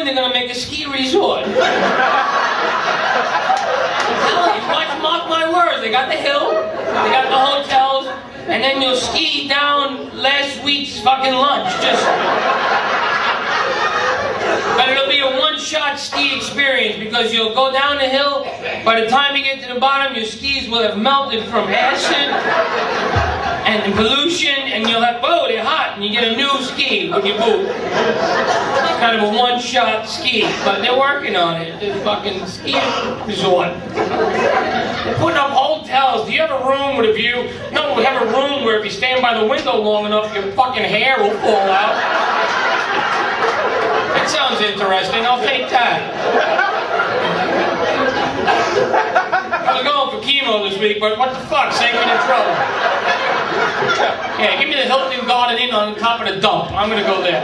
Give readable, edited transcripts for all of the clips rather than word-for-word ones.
Brooklyn, they're gonna make a ski resort. I'm telling you, mark my words. They got the hill, they got the hotels, and then you'll ski down last week's fucking lunch. But it'll be a one-shot ski experience because you'll go down the hill. By the time you get to the bottom, your skis will have melted from acid and pollution, and you'll have, whoa, they're hot, and you get a new ski with your boot. It's kind of a one-shot ski, but they're working on it. It's a fucking ski resort. They're putting up hotels. Do you have a room with a view? No, we have a room where if you stand by the window long enough, your fucking hair will fall out. That sounds interesting. I'll take that. I was going for chemo this week, but what the fuck? Save me the trouble. Yeah, give me the Hilton Garden Inn on top of the dump. I'm gonna go there.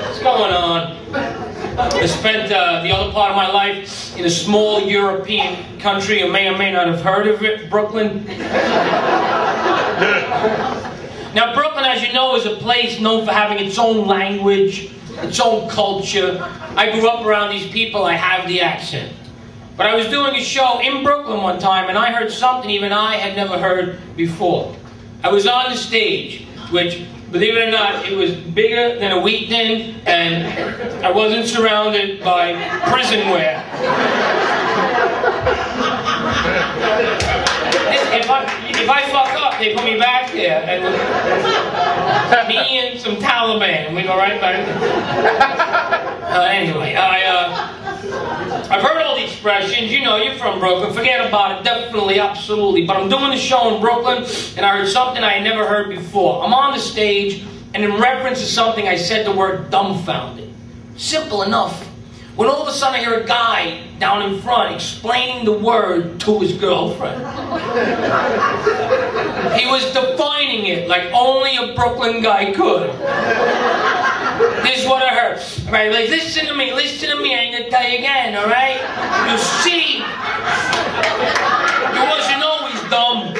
What's going on? I spent the other part of my life in a small European country. You may or may not have heard of it, Brooklyn. Now, Brooklyn, as you know, is a place known for having its own language, its own culture. I grew up around these people. I have the accent. But I was doing a show in Brooklyn one time, and I heard something even I had never heard before. I was on the stage, which, believe it or not, it was bigger than a wheat tin, and I wasn't surrounded by prison wear. If I fuck up, they put me back there, and me and some Taliban, and we go right back. Anyway, I've heard all the expressions. You know, you're from Brooklyn. Forget about it. Definitely, absolutely. But I'm doing the show in Brooklyn, and I heard something I had never heard before. I'm on the stage, and in reference to something, I said the word dumbfounded. Simple enough. When all of a sudden I hear a guy down in front explaining the word to his girlfriend. He was defining it like only a Brooklyn guy could. This is what I heard. All right, like, listen to me, I ain't gonna tell you again, all right? You see, you wasn't always dumb,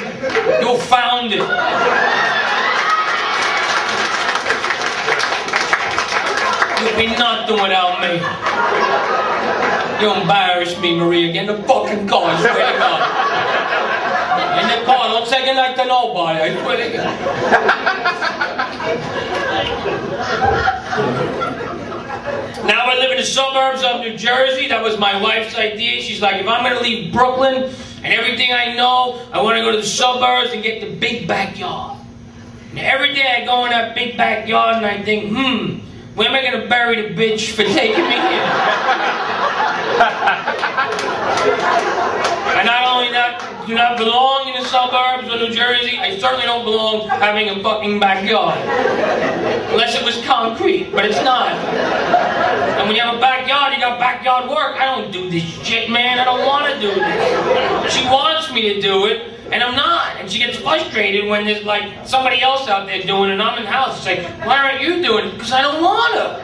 you found it. You'll be nothing without me. You embarrass me, Maria. Get in the fucking car, I swear to God. In the car, don't say goodnight to nobody, I swear to God. Now I live in the suburbs of New Jersey. That was my wife's idea. She's like, if I'm going to leave Brooklyn and everything I know, I want to go to the suburbs and get the big backyard. And every day I go in that big backyard and I think, where am I going to bury the bitch for taking me here? And not only that, do not belong in the suburbs of New Jersey. I certainly don't belong having a fucking backyard. Unless it was concrete, but it's not. And when you have a backyard, you got backyard work. I don't do this shit, man. I don't want to do this. She wants me to do it, and I'm not. And she gets frustrated when there's like somebody else out there doing it, and I'm in the house. It's like, why aren't you doing it? Because I don't want to.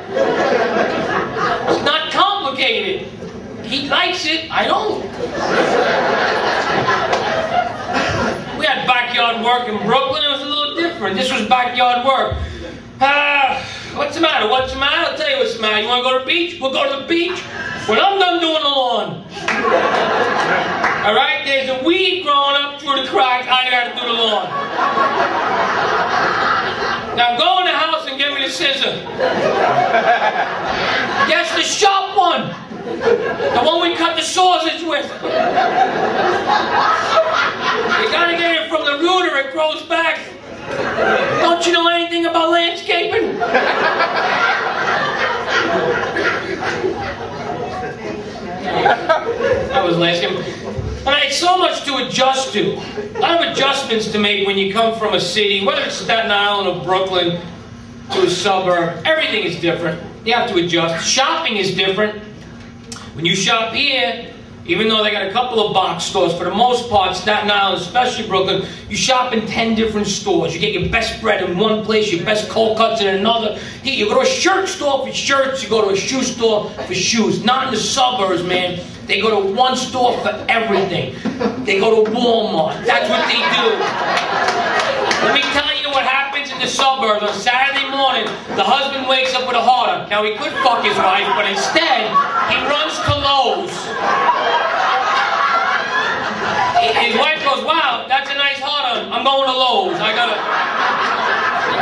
It's not complicated. He likes it, I don't. We had backyard work in Brooklyn. It was a little different. This was backyard work. What's the matter? What's the matter? I'll tell you what's the matter. You want to go to the beach? We'll go to the beach when I'm done doing the lawn. Alright? There's a weed growing up through the crack. I got to do the lawn. Now go in the house and give me the scissor. Yes, the sharp one. The one we cut the sausage with. You gotta get it from the root or it grows back. Don't you know anything about landscaping? That was landscaping. And it's so much to adjust to. A lot of adjustments to make when you come from a city, whether it's Staten Island or Brooklyn to a suburb. Everything is different. You have to adjust. Shopping is different. When you shop here, even though they got a couple of box stores, for the most part, Staten Island, especially Brooklyn, you shop in 10 different stores. You get your best bread in one place, your best cold cuts in another. Here, you go to a shirt store for shirts, you go to a shoe store for shoes. Not in the suburbs, man. They go to one store for everything. They go to Walmart. That's what they do. Let me tell you what happens in the the suburbs on Saturday morning, the husband wakes up with a hard-on. Now, he could fuck his wife, but instead, he runs to Lowe's. His wife goes, wow, that's a nice hard-on. I'm going to Lowe's. I gotta...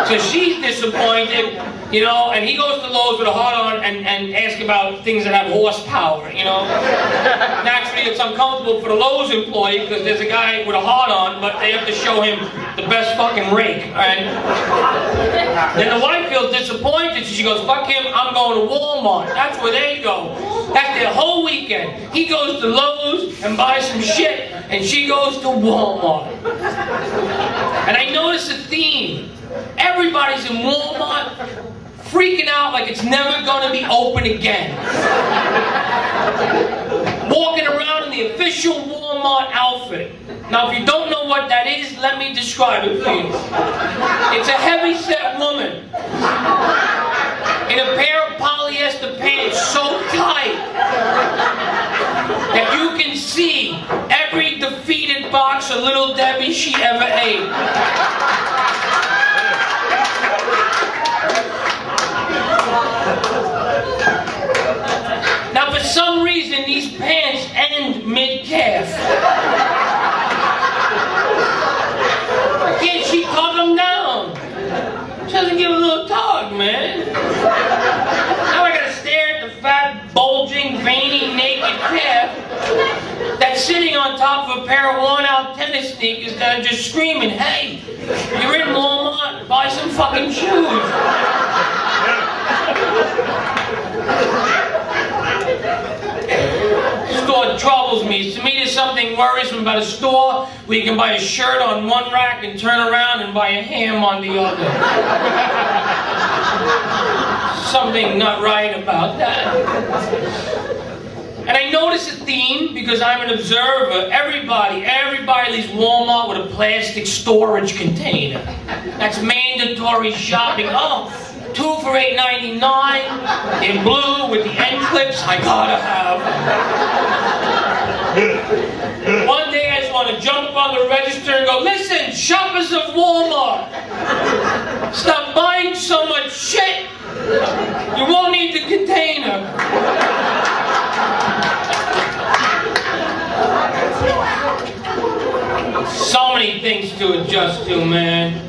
So she's disappointed, you know, and he goes to Lowe's with a hard-on and asks about things that have horsepower, you know. Naturally, it's uncomfortable for the Lowe's employee because there's a guy with a hard-on, but they have to show him the best fucking rake. And then the wife feels disappointed, so she goes, fuck him, I'm going to Walmart. That's where they go. That's their whole weekend. He goes to Lowe's and buys some shit, and she goes to Walmart. And I notice a theme. Everybody's in Walmart freaking out like it's never going to be open again. Walking around in the official Walmart outfit. Now, if you don't know what that is, let me describe it for you. It's a heavy-set woman in a pair of polyester pants so tight that you can see every defeated box of Little Debbie she ever ate. Now, for some reason, these pants end mid-calf. Can't she tuck them down? She doesn't give a little tug, man. Now I gotta stare at the fat, bulging, veiny, naked calf that's sitting on top of a pair of worn-out tennis sneakers that are just screaming, hey, you're in Walmart, buy some fucking shoes. Store troubles me. To me, there's something worrisome about a store where you can buy a shirt on one rack and turn around and buy a ham on the other. Something not right about that. And I notice a theme because I'm an observer. Everybody leaves Walmart with a plastic storage container. That's mandatory shopping. Oh, 2 for $8.99 in blue with the end clips. I gotta have. One day I just want to jump on the register and go, listen, shoppers of Walmart, stop buying so much shit. You won't need the container. So many things to adjust to, man.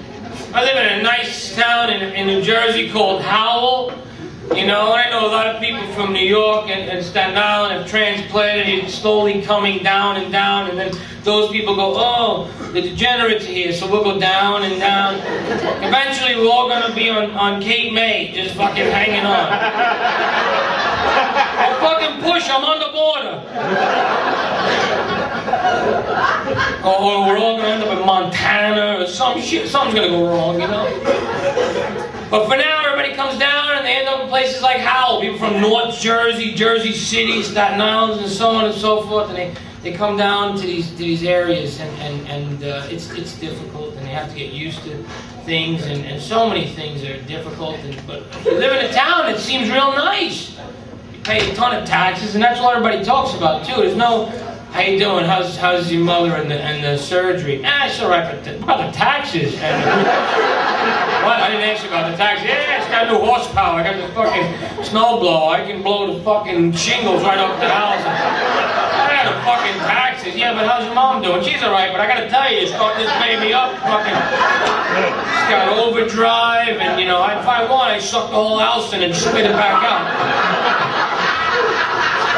I live in a nice town in New Jersey called Howell. You know, I know a lot of people from New York and Staten Island have transplanted it, slowly coming down, and then those people go, oh, the degenerates are here, so we'll go down and down. Eventually, we're all going to be on Cape May, just fucking hanging on. Oh, fucking push, I'm on the border. Or we're all going to end up in Montana or some shit. Something's going to go wrong, you know? But for now, everybody comes down and they end up in places like Howell. People from North Jersey, Jersey City, Staten Island, and so on and so forth. And they come down to these areas and it's difficult and they have to get used to things. And so many things are difficult. But if you live in a town, it seems real nice. You pay a ton of taxes and that's what everybody talks about too. There's no... How you doing? How's your mother and the surgery? It's all right, but about the taxes. What? I didn't ask you about the taxes. Yeah, it's got new horsepower. I got the fucking snowblower. I can blow the fucking shingles right up the house. I got the fucking taxes. Yeah, but how's your mom doing? She's all right, but I gotta tell you, start this baby up. Fucking, it's got overdrive, and you know, if I want, I suck the whole house in and spit it back out.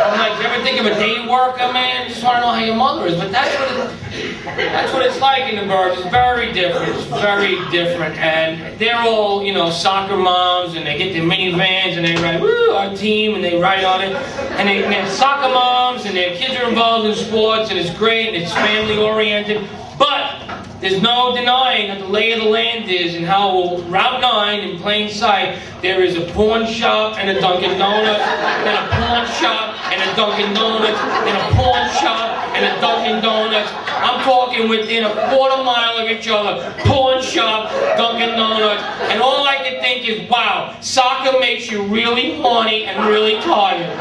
I'm like, you ever think of a day worker, man? Just want to know how your mother is. But that's what it's like in the burbs. It's very different. It's very different. And they're all, you know, soccer moms, and they get their minivans, and they write, woo, our team, and they write on it. And they're soccer moms, and their kids are involved in sports, and it's great, and it's family-oriented. But there's no denying that the lay of the land is in how Route 9 in plain sight, there is a pawn shop and a Dunkin' Donuts, then a pawn shop and a Dunkin' Donuts, then a pawn shop and a Dunkin' Donuts. I'm talking within a quarter mile of each other. Pawn shop, Dunkin' Donuts. And all I can think is, wow, soccer makes you really horny and really tired.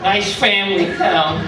Nice family town.